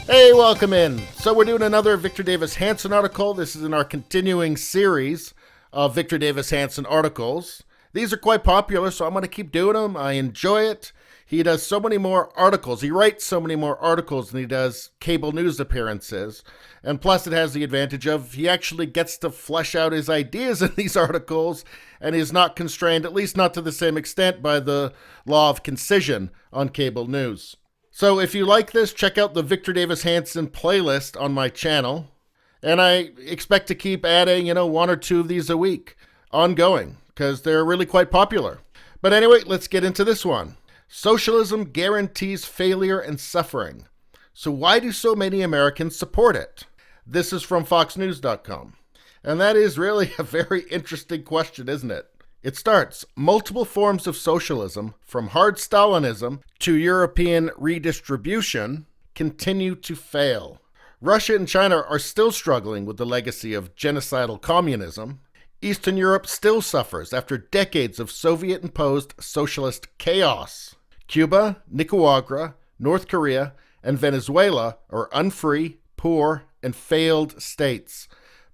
Hey, welcome in. So we're doing another Victor Davis Hanson article. This is in our continuing series of Victor Davis Hanson articles. These are quite popular, so I'm going to keep doing them. I enjoy it. He does so many more articles. He writes so many more articles than he does cable news appearances. And plus, it has the advantage of he actually gets to flesh out his ideas in these articles and is not constrained, at least not to the same extent, by the law of concision on cable news. So if you like this, check out the Victor Davis Hanson playlist on my channel. And I expect to keep adding, one or two of these a week, ongoing, because they're really quite popular. But anyway, let's get into this one. Socialism guarantees failure and suffering. So why do so many Americans support it? This is from FoxNews.com. And that is really a very interesting question, isn't it? It starts, multiple forms of socialism, from hard Stalinism to European redistribution, continue to fail. Russia and China are still struggling with the legacy of genocidal communism. Eastern Europe still suffers after decades of Soviet-imposed socialist chaos. Cuba, Nicaragua, North Korea, and Venezuela are unfree, poor, and failed states.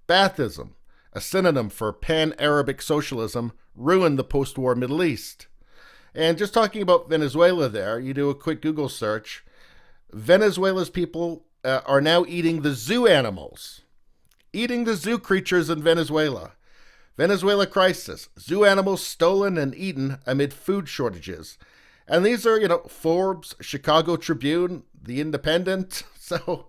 Baathism, a synonym for pan-Arabic socialism, ruined the post-war Middle East. And just talking about Venezuela there, you do a quick Google search, Venezuela's people are now eating the zoo animals. Eating the zoo creatures in Venezuela. Venezuela crisis, zoo animals stolen and eaten amid food shortages. And these are, Forbes, Chicago Tribune, The Independent. So,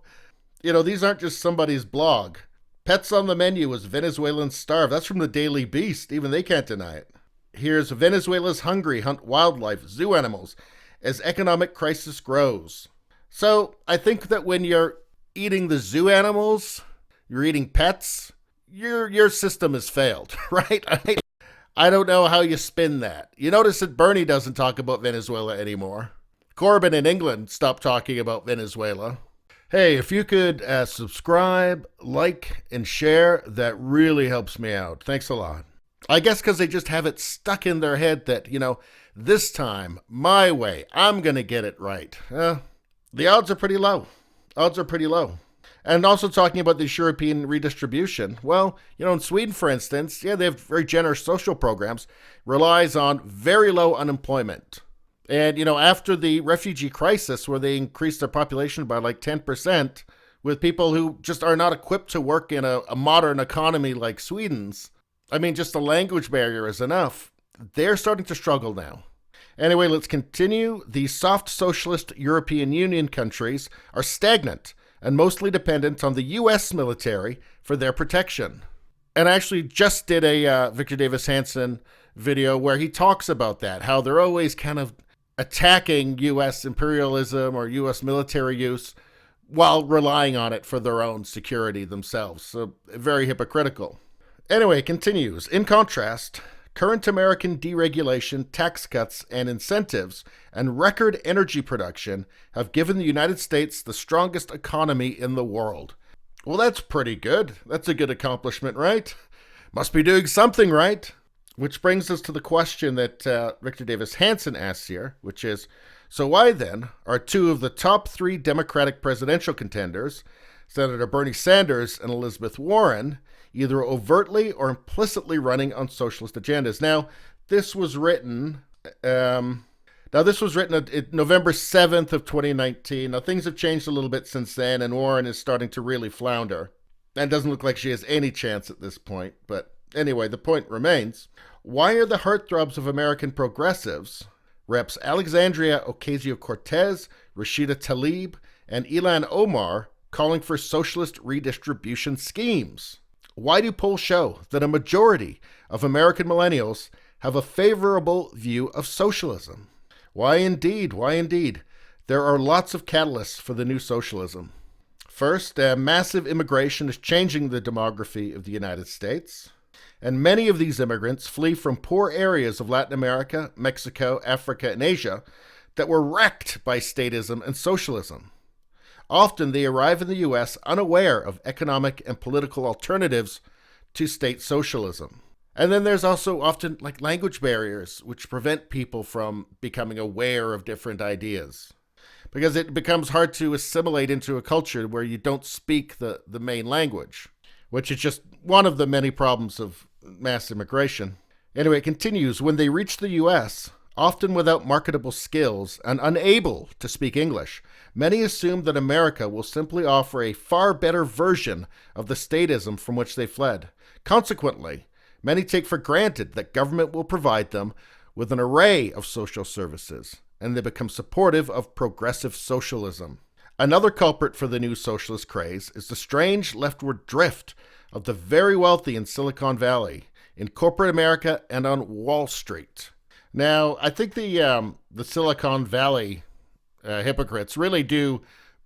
these aren't just somebody's blog. Pets on the menu as Venezuelans starve. That's from the Daily Beast. Even they can't deny it. Here's Venezuela's hungry hunt wildlife, zoo animals, as economic crisis grows. So I think that when you're eating the zoo animals, you're eating pets, your system has failed, right? I don't know how you spin that. You notice that Bernie doesn't talk about Venezuela anymore. Corbyn in England stopped talking about Venezuela. Hey, if you could subscribe, like, and share, that really helps me out. Thanks a lot. I guess because they just have it stuck in their head that, this time, my way, I'm going to get it right. The odds are pretty low. And also talking about this European redistribution, well, in Sweden, for instance, they have very generous social programs, relies on very low unemployment. And, after the refugee crisis where they increased their population by like 10% with people who just are not equipped to work in a modern economy like Sweden's, just the language barrier is enough. They're starting to struggle now. Anyway, let's continue. The soft socialist European Union countries are stagnant and mostly dependent on the U.S. military for their protection. And I actually just did a Victor Davis Hanson video where he talks about that, how they're always kind of attacking U.S. imperialism or U.S. military use while relying on it for their own security themselves. So very hypocritical. Anyway, it continues. In contrast, current American deregulation, tax cuts, and incentives, and record energy production have given the United States the strongest economy in the world. Well, that's pretty good. That's a good accomplishment, right? Must be doing something right. Which brings us to the question that Victor Davis Hanson asks here, which is, so why then are two of the top three Democratic presidential contenders, Senator Bernie Sanders and Elizabeth Warren, either overtly or implicitly running on socialist agendas? Now, this was written on November 7th of 2019. Now, things have changed a little bit since then, and Warren is starting to really flounder. And doesn't look like she has any chance at this point, but anyway, the point remains. Why are the heartthrobs of American progressives, Reps Alexandria Ocasio-Cortez, Rashida Tlaib, and Ilhan Omar, calling for socialist redistribution schemes? Why do polls show that a majority of American millennials have a favorable view of socialism? Why indeed? There are lots of catalysts for the new socialism. First, massive immigration is changing the demography of the United States. And many of these immigrants flee from poor areas of Latin America, Mexico, Africa, and Asia that were wrecked by statism and socialism. Often they arrive in the U.S. unaware of economic and political alternatives to state socialism. And then there's also often language barriers which prevent people from becoming aware of different ideas. because it becomes hard to assimilate into a culture where you don't speak the main language, which is just one of the many problems of mass immigration. Anyway, it continues. When they reach the U.S., often without marketable skills and unable to speak English, many assume that America will simply offer a far better version of the statism from which they fled. Consequently, many take for granted that government will provide them with an array of social services, and they become supportive of progressive socialism. Another culprit for the new socialist craze is the strange leftward drift of the very wealthy in Silicon Valley, in corporate America, and on Wall Street. Now, I think the Silicon Valley hypocrites really do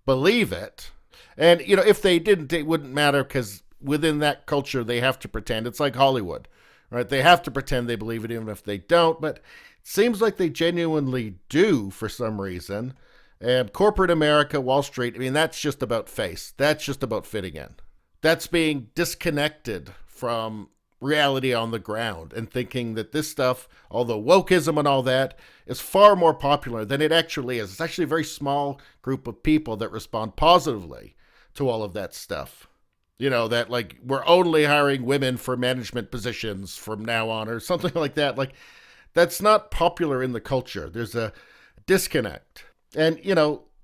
believe it. And, if they didn't, it wouldn't matter, because within that culture, they have to pretend. It's like Hollywood, right? They have to pretend they believe it even if they don't. But it seems like they genuinely do for some reason. And corporate America, Wall Street, that's just about face. That's just about fitting in. That's being disconnected from reality on the ground and thinking that this stuff, although wokeism and all that, is far more popular than it actually is. It's actually a very small group of people that respond positively to all of that stuff. That like we're only hiring women for management positions from now on or something like that. Like that's not popular in the culture. There's a disconnect. And,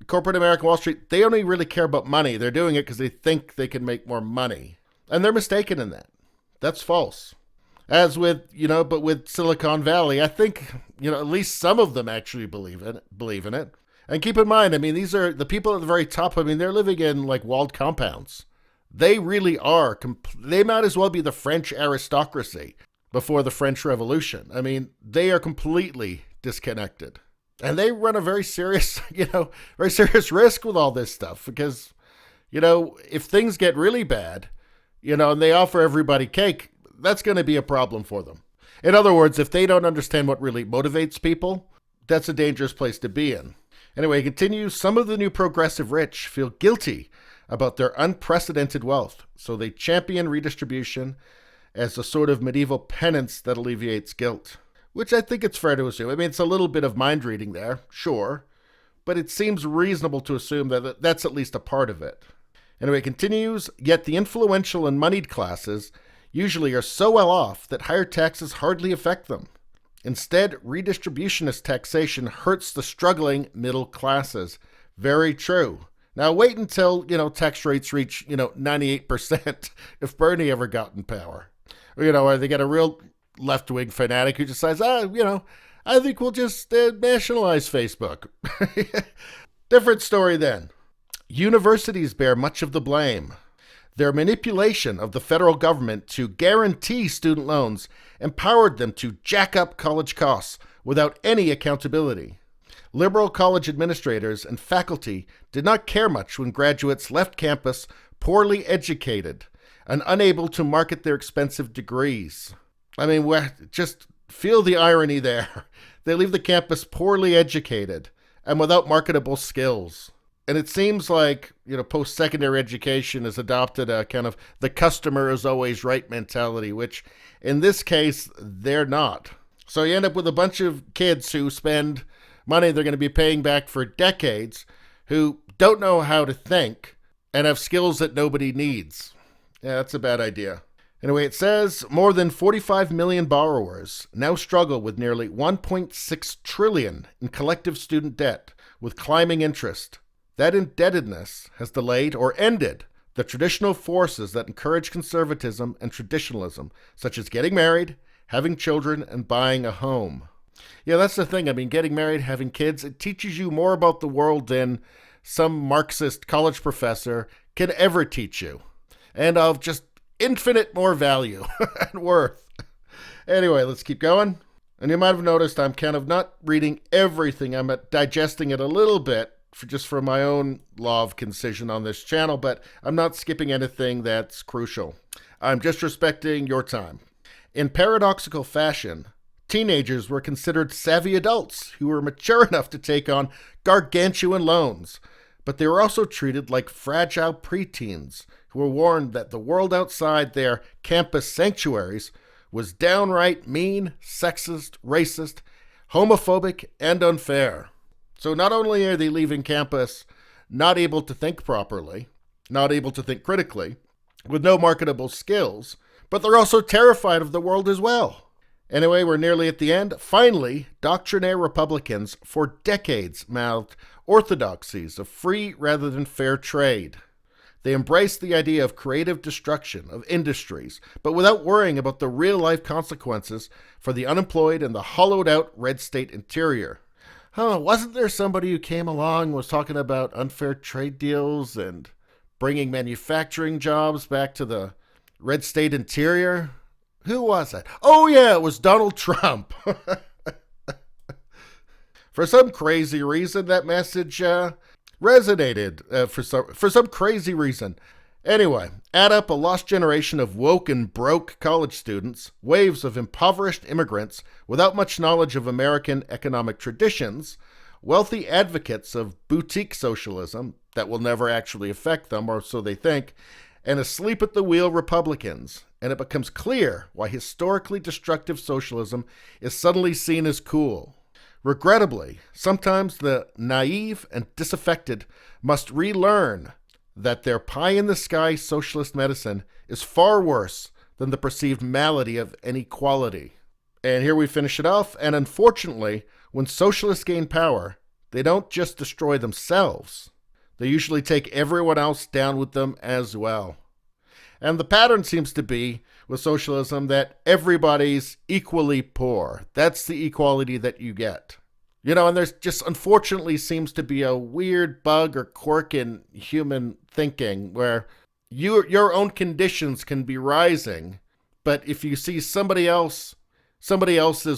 corporate America, Wall Street, they only really care about money. They're doing it because they think they can make more money. And they're mistaken in that. That's false. As with, but with Silicon Valley, I think, at least some of them actually believe in it. And keep in mind, these are the people at the very top. They're living in like walled compounds. They really are. They might as well be the French aristocracy before the French Revolution. They are completely disconnected. And they run a very serious, very serious risk with all this stuff because, if things get really bad, and they offer everybody cake, that's going to be a problem for them. In other words, if they don't understand what really motivates people, that's a dangerous place to be in. Anyway, it continues. Some of the new progressive rich feel guilty about their unprecedented wealth, so they champion redistribution as a sort of medieval penance that alleviates guilt, which I think it's fair to assume. It's a little bit of mind reading there, sure, but it seems reasonable to assume that that's at least a part of it. Anyway, it continues, yet the influential and moneyed classes usually are so well off that higher taxes hardly affect them. Instead, redistributionist taxation hurts the struggling middle classes. Very true. Now wait until, tax rates reach, 98% if Bernie ever got in power. Or they get a real left-wing fanatic who decides, I think we'll just nationalize Facebook. Different story then. Universities bear much of the blame. Their manipulation of the federal government to guarantee student loans empowered them to jack up college costs without any accountability. Liberal college administrators and faculty did not care much when graduates left campus poorly educated and unable to market their expensive degrees. Just feel the irony there. They leave the campus poorly educated and without marketable skills. And it seems like, post-secondary education has adopted a kind of the customer is always right mentality, which in this case, they're not. So you end up with a bunch of kids who spend money they're going to be paying back for decades, who don't know how to think and have skills that nobody needs. Yeah, that's a bad idea. Anyway, it says more than 45 million borrowers now struggle with nearly 1.6 trillion in collective student debt with climbing interest. That indebtedness has delayed or ended the traditional forces that encourage conservatism and traditionalism, such as getting married, having children, and buying a home. Yeah, that's the thing. Getting married, having kids, it teaches you more about the world than some Marxist college professor can ever teach you. And of just infinite more value and worth. Anyway, let's keep going. And you might have noticed I'm kind of not reading everything. I'm digesting it a little bit for my own law of concision on this channel, but I'm not skipping anything that's crucial. I'm just respecting your time. In paradoxical fashion, teenagers were considered savvy adults who were mature enough to take on gargantuan loans, but they were also treated like fragile preteens who were warned that the world outside their campus sanctuaries was downright mean, sexist, racist, homophobic, and unfair. So not only are they leaving campus not able to think properly, not able to think critically, with no marketable skills, but they're also terrified of the world as well. Anyway, we're nearly at the end. Finally, doctrinaire Republicans for decades mouthed orthodoxies of free rather than fair trade. They embraced the idea of creative destruction of industries, but without worrying about the real-life consequences for the unemployed and the hollowed-out red state interior. Wasn't there somebody who came along and was talking about unfair trade deals and bringing manufacturing jobs back to the red state interior? Who was it? Oh yeah, it was Donald Trump. For some crazy reason, that message resonated for some crazy reason. Anyway, add up a lost generation of woke and broke college students, waves of impoverished immigrants without much knowledge of American economic traditions, wealthy advocates of boutique socialism that will never actually affect them, or so they think, and asleep at the wheel Republicans, and it becomes clear why historically destructive socialism is suddenly seen as cool. Regrettably, sometimes the naive and disaffected must relearn that their pie-in-the-sky socialist medicine is far worse than the perceived malady of inequality. And here we finish it off, and unfortunately, when socialists gain power, they don't just destroy themselves. They usually take everyone else down with them as well. And the pattern seems to be, with socialism, that everybody's equally poor. That's the equality that you get. And there's just unfortunately seems to be a weird bug or quirk in human thinking where your own conditions can be rising, but if you see somebody else's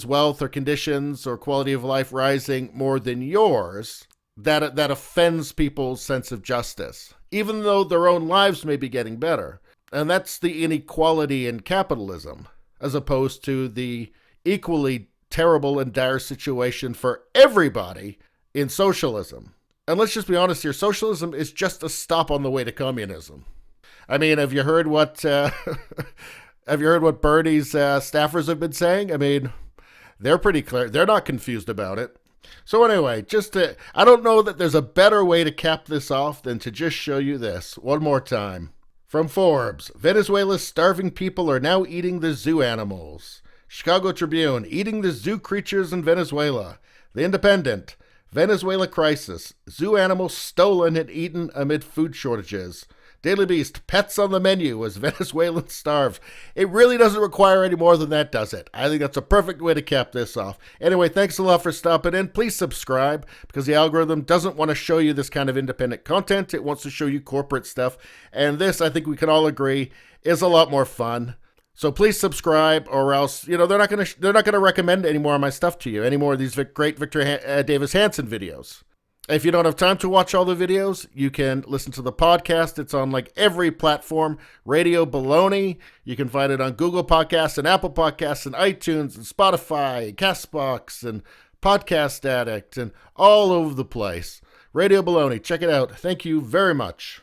wealth or conditions or quality of life rising more than yours, that offends people's sense of justice, even though their own lives may be getting better. And that's the inequality in capitalism, as opposed to the equally terrible and dire situation for everybody in socialism. And let's just be honest here, socialism is just a stop on the way to communism. I mean, have you heard what Bernie's staffers have been saying? I mean, they're pretty clear. They're not confused about it. So anyway, I don't know that there's a better way to cap this off than to just show you this one more time. From Forbes, Venezuela's starving people are now eating the zoo animals. Chicago Tribune, eating the zoo creatures in Venezuela. The Independent, Venezuela crisis, zoo animals stolen and eaten amid food shortages. Daily Beast, pets on the menu as Venezuelans starve. It really doesn't require any more than that, does it? I think that's a perfect way to cap this off. Anyway, thanks a lot for stopping in. Please subscribe, because the algorithm doesn't want to show you this kind of independent content. It wants to show you corporate stuff. And this, I think we can all agree, is a lot more fun. So please subscribe, or else, they're not going to recommend any more of my stuff to you, any more of these great Victor Davis Hanson videos. If you don't have time to watch all the videos, you can listen to the podcast. It's on every platform. Radio Baloney. You can find it on Google Podcasts and Apple Podcasts and iTunes and Spotify, CastBox and Podcast Addict and all over the place. Radio Baloney. Check it out. Thank you very much.